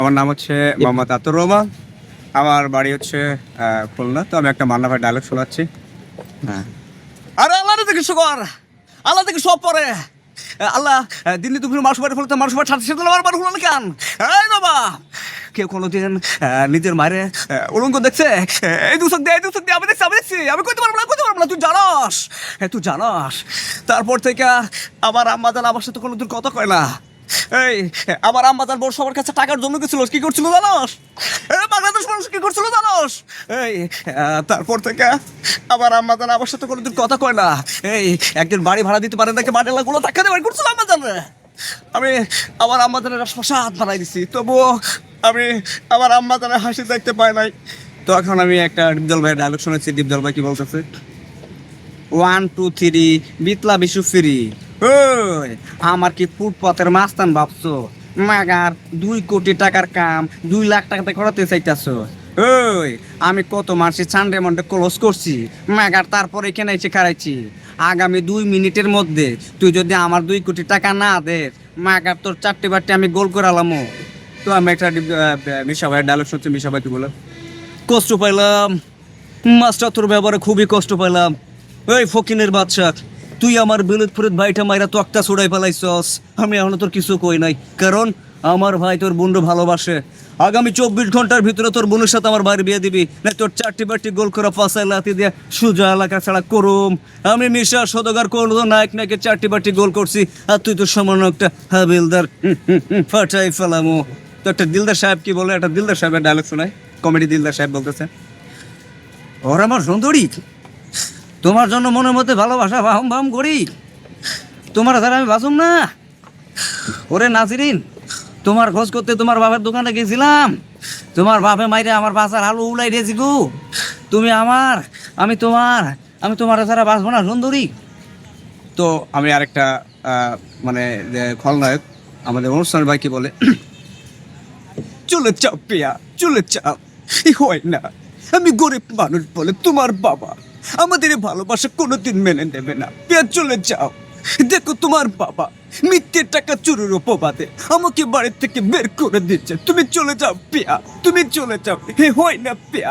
আমার নাম হচ্ছে মোহাম্মদ আতুর রহমান। আমার বাড়ি হচ্ছে খুলনা। তো আমি একটা মান্না ভাই ডায়লগ শোনাচ্ছি। হ্যাঁ, আরে আল্লাহ থেকে শুকর, আল্লাহ থেকে সব পরে আল্লাহ দিল্লি দুপুরে মানুষ বাড়ি ফেলতে মানুষ বাড়ি সাথে সাথে আমার হলো না কেন? এই বাবা, কেউ কোনোদিন নিজের মায়ের উলঙ্গ দেখছে? এই দুসক দিয়ে আমি দেখছি আমি কইতে পারবো না তুই জানাস, তুই জানাস। তারপর থেকে আমার আম্মা জান আমার সাথে কোনোদিন কথা কয় না। এই আমার আম্মা জান বড় সবার কাছে টাকার জন্য গেছিল, কি করছিল জানোস? বাংলাদেশ মানুষ কি করছিল জানোস? এই তারপর থেকে আমার আম্মা জান আমার সাথে কোনোদিন কথা কয় না। এই একদিন বাড়ি ভাড়া দিতে পারে নাকি বাড়িগুলো টাকা দিয়ে বাড়ি করছিল আম্মা জানে। আমি আমার আম্মা জানের শ্মশান বানাই দিছি, তবুও আমি আমার আম্মা জানের হাসি দেখতে পাই নাই। তো এখন আমি একটা ডিপজল ভাইয়ের ডায়লগ শুনেছি। ডিপজল ভাই কি বলতেছে? 1 2 3 বিতলা বিশু ফিরি। ওই আমার কি ফুটপথের মাস্তান ভাবছো? মাগার 2 কোটি টাকার কাম 2 লাখ টাকাতে করাতে চাইতেছো? ওই আমি কত মাসে সানডে মন্ডে ক্লোজ করছি মাগার, তারপরে এখানে এসে খারাইছি। আগামী 2 মিনিটের মধ্যে তুই যদি আমার 2 কোটি টাকা না দে মাগার তোর 4টি বারটি আমি গোল করে আলামো। তো আমি একটা মিশা ভাইয়ের ডায়লগ শুনছি। মিশা ভাই কি বলে? কষ্ট পাইলাম মাস্টার, তোর ব্যাপারে খুবই কষ্ট পাইলাম। এই ফকিনের বাচ্চা, তুই আমার বিলুত ফুরুত ভাইটা মাইরা তো একটা ছড়াই ফেলাইছস। আমি এখনো তোর কিছু কই নাই, কারণ আমার ভাই তোর বোনকে ভালোবাসে। আগামী 24 ঘন্টার ভিতরে তোর বোনের সাথে আমার ভাইয়ের বিয়ে দিবি, না তোর 4টি বারটি গোল করা ফাঁসাই লাতি দিয়ে সুজা এলাকা ছাড়া করুম। আমি মিশা সদগার করলো নায়ক নাকি 4টি বারটি গোল করছি, আর তুই তো সামান্য একটা হাবিলদার। ফাটাই ফেলামো। তো একটা দিলদার সাহেব কি বলে, একটা দিলদার সাহেবের ডায়লগ শোনায়। কমেডি দিলদার সাহেব বলতেছে, ওর আমার সুন্দরী, তোমার জন্য মনের মধ্যে ভালোবাসা ভাম ভাম করি, তোমার দ্বারা আমি বাঁচুম না। ওরে নাজিরিন, তোমার খোঁজ করতে তোমার বাপের দোকানে গেছিলাম, তোমার বাপে মাইরে আমার বাসার আলু উলাই দিয়েছি গো। তুমি আমার, আমি তোমার দ্বারা বাঁচবো না সুন্দরী। তো আমি আরেকটা মানে খলনায়ক আমাদের অনুষ্ঠানের ভাই কি বলে, চলে চাও পিয়া চলে চাও, হয় না আমি গরিব মানুষ বলে তোমার বাবা আমাদের ভালোবাসা কোনোদিন মেনে নেবে না। পিয়া চলে যাও, দেখো তোমার বাবা মিথ্যে টাকা চুরির অপবাদে আমাকে বাড়ি থেকে বের করে দিচ্ছে। তুমি চলে যাও পিয়া, তুমি চলে যাও, হয় না পিয়া।